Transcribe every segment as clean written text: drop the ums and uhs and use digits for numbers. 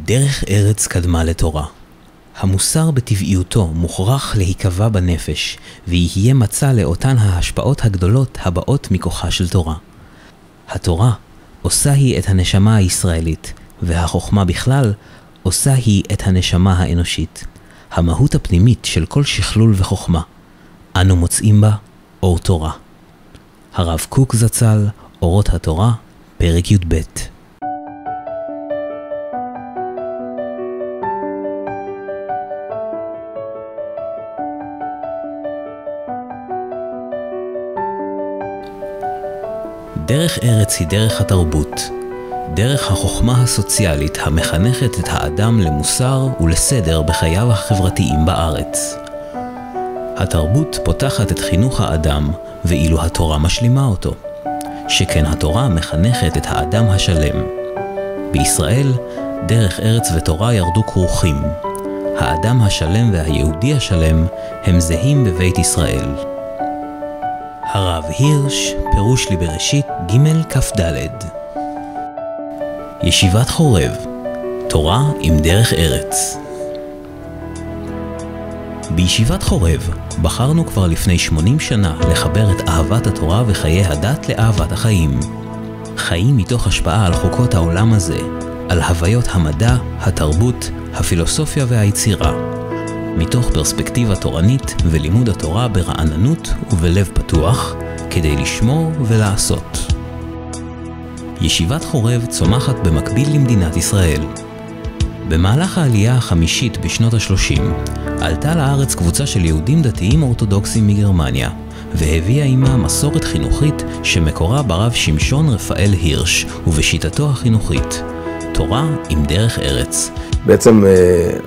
דרך ארץ קדמה לתורה. המוסר בטבעיותו מוכרח להיקבע בנפש, ויהיה מצא לאותן ההשפעות הגדולות הבאות מכוחה של תורה. התורה עושה היא את הנשמה הישראלית, והחוכמה בכלל עושה היא את הנשמה האנושית. המהות הפנימית של כל שכלול וחוכמה. אנו מוצאים בה אור תורה. הרב קוק זצ"ל, אורות התורה, פרק י"ב. דרך ארץ היא דרך התרבות, דרך החוכמה הסוציאלית המחנכת את האדם למוסר ולסדר בחייו החברתיים בארץ. התרבות פותחת את חינוך האדם, ואילו התורה משלימה אותו. שכן התורה מחנכת את האדם השלם. בישראל, דרך ארץ ותורה ירדו כרוכים. האדם השלם והיהודי השלם הם זהים בבית ישראל. הרב הירש, פירוש לבראשית ג' כ"ד. ישיבת חורב, תורה עם דרך ארץ. בישיבת חורב בחרנו כבר לפני 80 שנה לחבר את אהבת התורה וחיי הדת לאהבת החיים. חיים מתוך השפעה על חוקות העולם הזה, על הוויות המדע, התרבות, הפילוסופיה והיצירה. מתוך פרספקטיבה תורנית ולימוד התורה ברעננות ובלב פתוח, כדי לשמור ולעשות. ישיבת חורב צומחת במקביל למדינת ישראל. במהלך העלייה החמישית בשנות ה-30, עלתה לארץ קבוצה של יהודים דתיים אורתודוקסים מגרמניה, והביאה עימה מסורת חינוכית שמקורה ברב שמשון רפאל הירש, ובשיטתו החינוכית, תורה עם דרך ארץ. בעצם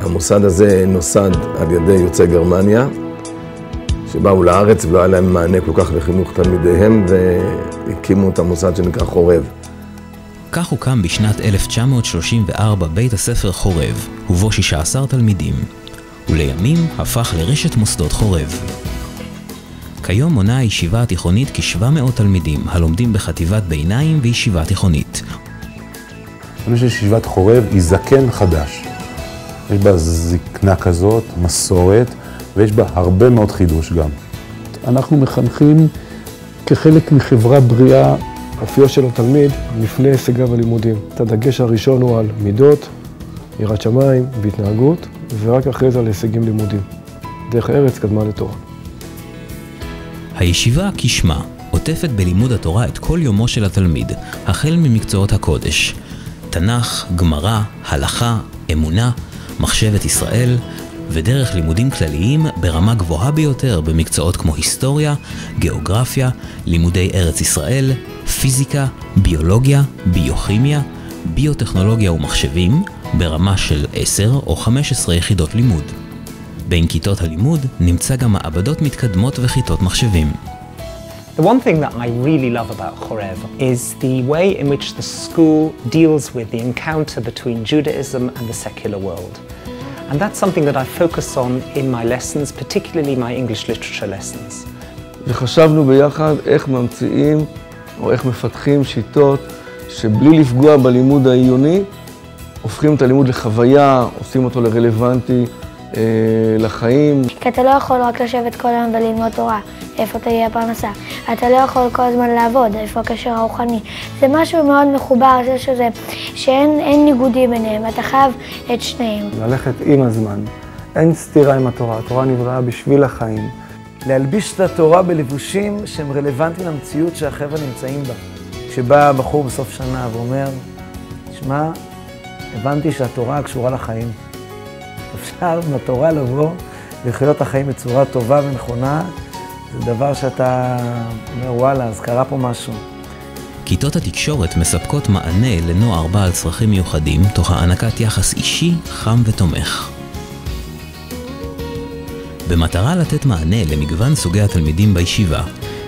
המוסד הזה נוסד על ידי יוצאי גרמניה, שבאו לארץ ולא היה להם מענה כל כך לחינוך תלמידיהם, והקימו את המוסד שנקרא חורב. כך הוקם בשנת 1934 בית הספר חורב, ובו 16 תלמידים, ולימים הפך לרשת מוסדות חורב. כיום מונה הישיבה התיכונית כ-700 תלמידים הלומדים בחטיבת ביניים וישיבה תיכונית. אני חושב שישיבת חורב היא זקן חדש. יש בה זקנה כזאת, מסורת, ויש בה הרבה מאוד חידוש גם. אנחנו מחנכים כחלק מחברה בריאה, אופיו של התלמיד לפני הישגיו הלימודים. את הדגש הראשון הוא על מידות, יראת שמיים והתנהגות, ורק אחרי זה על הישגים לימודים. דרך ארץ קדמה לתורה. הישיבה כשמה עוטפת בלימוד התורה את כל יומו של התלמיד, החל ממקצועות הקודש, תנ"ך, גמרא, הלכה, אמונה, מחשבת ישראל, ודרך לימודים כלליים ברמה גבוהה ביותר במקצועות כמו היסטוריה, גיאוגרפיה, לימודי ארץ ישראל, פיזיקה, ביולוגיה, ביוכימיה, ביוטכנולוגיה ומחשבים, ברמה של 10 או 15 יחידות לימוד. בין כיתות הלימוד נמצא גם מעבדות מתקדמות וכיתות מחשבים. The one thing that I really love about Chorev is the way in which the school deals with the encounter between Judaism and the secular world. And that's something that I focus on in my lessons, particularly my English literature lessons. וחשבנו ביחד איך ממציאים או איך מפתחים שיטות שבלי לפגוע בלימוד העיוני, הופכים את הלימוד לחוויה, עושים אותו לרלוונטי לחיים. כי אתה לא יכול רק לשבת כל היום וללמוד תורה, איפה תהיה הפרנסה. אתה לא יכול כל הזמן לעבוד, איפה הקשר הרוחני. זה משהו מאוד מחובר, שאין ניגודים ביניהם, אתה חייב את שניהם. ללכת עם הזמן, אין סתירה עם התורה, התורה נבראה בשביל החיים. להלביש את התורה בלבושים שהם רלוונטיים למציאות שהחבר'ה נמצאים בה. כשבא בחור בסוף שנה ואומר, שמע, הבנתי שהתורה קשורה לחיים. אפשר מהתורה לבוא לחיות את החיים בצורה טובה ונכונה, זה דבר שאתה אומר, וואלה, אז קרה פה משהו. כיתות התקשורת מספקות מענה לנוער בעל צרכים מיוחדים, תוך הענקת יחס אישי, חם ותומך. במטרה לתת מענה למגוון סוגי התלמידים בישיבה,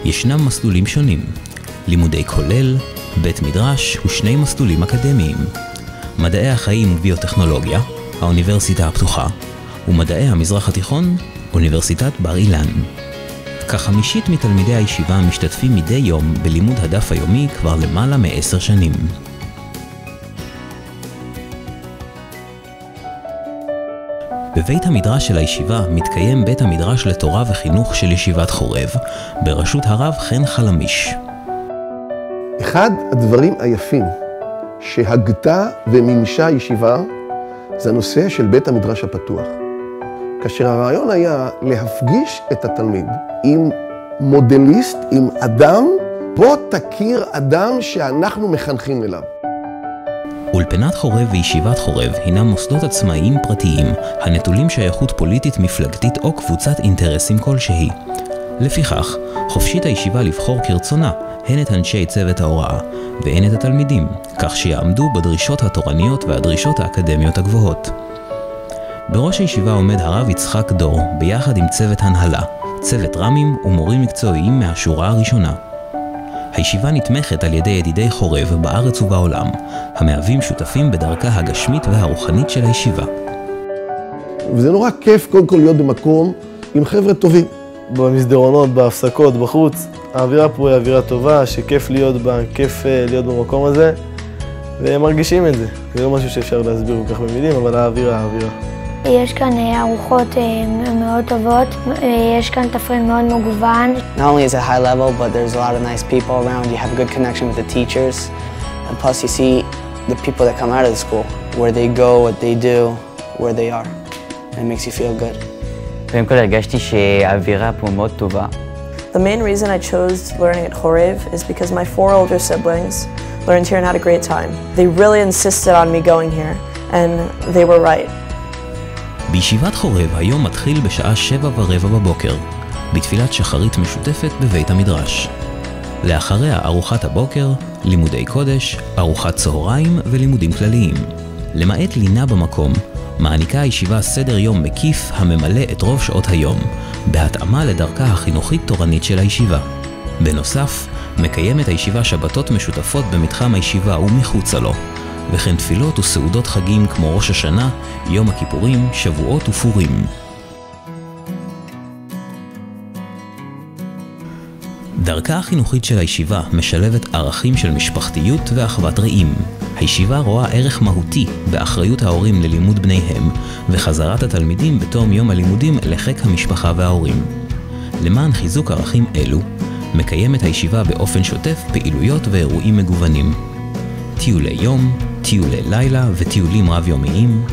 ישנם מסלולים שונים. לימודי כולל, בית מדרש ושני מסלולים אקדמיים. מדעי החיים וביוטכנולוגיה, האוניברסיטה הפתוחה, ומדעי המזרח התיכון, אוניברסיטת בר אילן. כ50 מתלמידי הישיבה משתתפים מדי יום בלימוד הדף היומי כבר למעלה מ10 שנים. בבית המדרש של הישיבה מתקיים בית המדרש לתורה וחינוך של ישיבת חורב, בראשות הרב חן חלמיש. אחד הדברים היפים שהגתה ומימשה הישיבה זה הנושא של בית המדרש הפתוח. כאשר הרעיון היה להפגיש את התלמיד עם מודליסט, עם אדם, בוא תכיר אדם שאנחנו מחנכים אליו. אולפנת חורב וישיבת חורב הינם מוסדות עצמאיים פרטיים הנטולים שייכות פוליטית מפלגתית או קבוצת אינטרסים כלשהי. לפיכך, חופשית הישיבה לבחור כרצונה הן את אנשי צוות ההוראה והן את התלמידים, כך שיעמדו בדרישות התורניות והדרישות האקדמיות הגבוהות. בראש הישיבה עומד הרב יצחק דור ביחד עם צוות הנהלה, צוות רמים ומורים מקצועיים מהשורה הראשונה. הישיבה נתמכת על ידי ידידי חורב בארץ ובעולם, המהווים שותפים בדרכה הגשמית והרוחנית של הישיבה. וזה נורא כיף קודם כל להיות במקום עם חבר'ה טובים. במסדרונות, בהפסקות, בחוץ, האווירה פה היא אווירה טובה, שכיף להיות בה, כיף להיות במקום הזה, והם מרגישים את זה. זה לא משהו שאפשר להסביר כל כך במילים, אבל האווירה. יש כאן ארוחות מאוד טובות, יש כאן תפריט מאוד מגוון. Not only is it high level, but there's a lot of nice people around. You have a good connection with the teachers. And plus you see the people that come out of the school, where they go, what they do, where they are. And it makes you feel good. קודם כל הרגשתי שהאווירה פה מאוד טובה. The main reason I chose learning at Horev is because my 4 older siblings learned here and had a great time. They really insisted on me going here, and they were right. בישיבת חורב היום מתחיל בשעה 7:15 בבוקר, בתפילת שחרית משותפת בבית המדרש. לאחריה ארוחת הבוקר, לימודי קודש, ארוחת צהריים ולימודים כלליים. למעט לינה במקום, מעניקה הישיבה סדר יום מקיף הממלא את רוב שעות היום, בהתאמה לדרכה החינוכית תורנית של הישיבה. בנוסף, מקיימת הישיבה שבתות משותפות במתחם הישיבה ומחוצה לו, וכן תפילות וסעודות חגים כמו ראש השנה, יום הכיפורים, שבועות ופורים. דרכה החינוכית של הישיבה משלבת ערכים של משפחתיות ואחוות רעים. הישיבה רואה ערך מהותי באחריות ההורים ללימוד בניהם וחזרת התלמידים בתום יום הלימודים לחיק המשפחה וההורים. למען חיזוק ערכים אלו, מקיימת הישיבה באופן שוטף פעילויות ואירועים מגוונים. טיולי יום, טיולי לילה וטיולים רב-יומיים,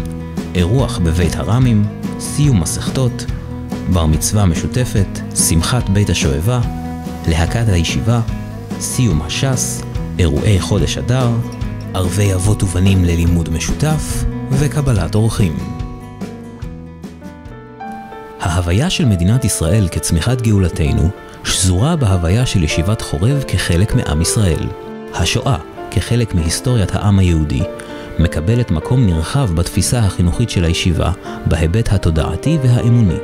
אירוח בבית הרמים, סיום מסכתות, בר מצווה משותפת, שמחת בית השואבה, להקת הישיבה, סיום הש"ס, אירועי חודש אדר, ערבי אבות ובנים ללימוד משותף וקבלת אורחים. ההוויה של מדינת ישראל כצמיחת גאולתנו שזורה בהוויה של ישיבת חורב כחלק מעם ישראל. השואה כחלק מהיסטוריית העם היהודי מקבלת מקום נרחב בתפיסה החינוכית של הישיבה בהיבט התודעתי והאמוני.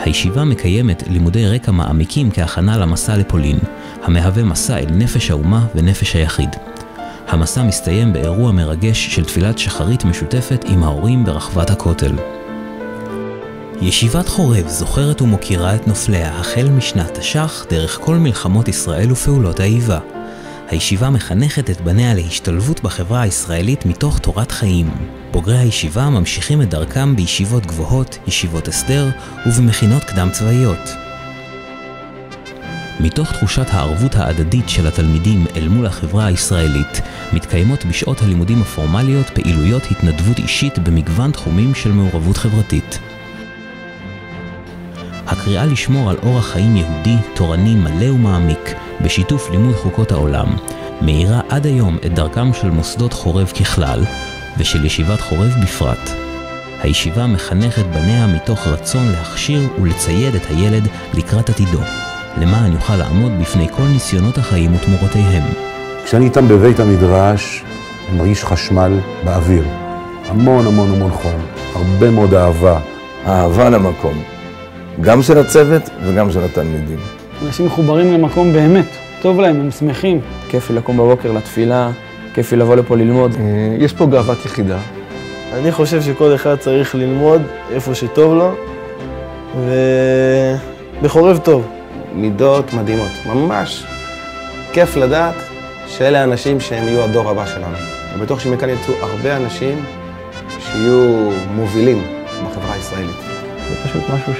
הישיבה מקיימת לימודי רקע מעמיקים כהכנה למסע לפולין, המהווה מסע אל נפש האומה ונפש היחיד. המסע מסתיים באירוע מרגש של תפילת שחרית משותפת עם ההורים ברחבת הכותל. ישיבת חורב זוכרת ומוקירה את נופליה החל משנת תש"ח דרך כל מלחמות ישראל ופעולות האיבה. הישיבה מחנכת את בניה להשתלבות בחברה הישראלית מתוך תורת חיים. בוגרי הישיבה ממשיכים את דרכם בישיבות גבוהות, ישיבות הסדר ובמכינות קדם צבאיות. מתוך תחושת הערבות ההדדית של התלמידים אל מול החברה הישראלית, מתקיימות בשעות הלימודים הפורמליות פעילויות התנדבות אישית במגוון תחומים של מעורבות חברתית. הקריאה לשמור על אורח חיים יהודי, תורני מלא ומעמיק, בשיתוף לימוד חוקות העולם, מאירה עד היום את דרכם של מוסדות חורב ככלל, ושל ישיבת חורב בפרט. הישיבה מחנכת בניה מתוך רצון להכשיר ולצייד את הילד לקראת עתידו, למען יוכל לעמוד בפני כל ניסיונות החיים ותמורותיהם. כשאני איתם בבית המדרש, אני מרגיש חשמל באוויר. המון המון המון חום, הרבה מאוד אהבה. אהבה למקום, גם של הצוות וגם של התלמידים. אנשים מחוברים למקום באמת, טוב להם, הם שמחים. כיף לי לקום בבוקר לתפילה, כיף לי לבוא לפה ללמוד. יש פה גאוות יחידה. אני חושב שכל אחד צריך ללמוד איפה שטוב לו, ובחורב טוב. מידות מדהימות, ממש כיף לדעת שאלה האנשים שהם יהיו הדור הבא שלנו. אני בטוח שמכאן יצאו הרבה אנשים שיהיו מובילים בחברה הישראלית. זה פשוט משהו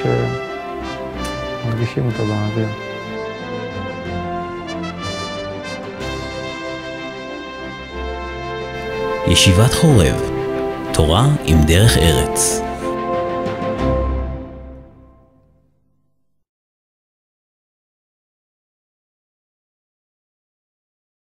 שמרגישים אותו באוויר. ישיבת חורב, תורה עם דרך ארץ.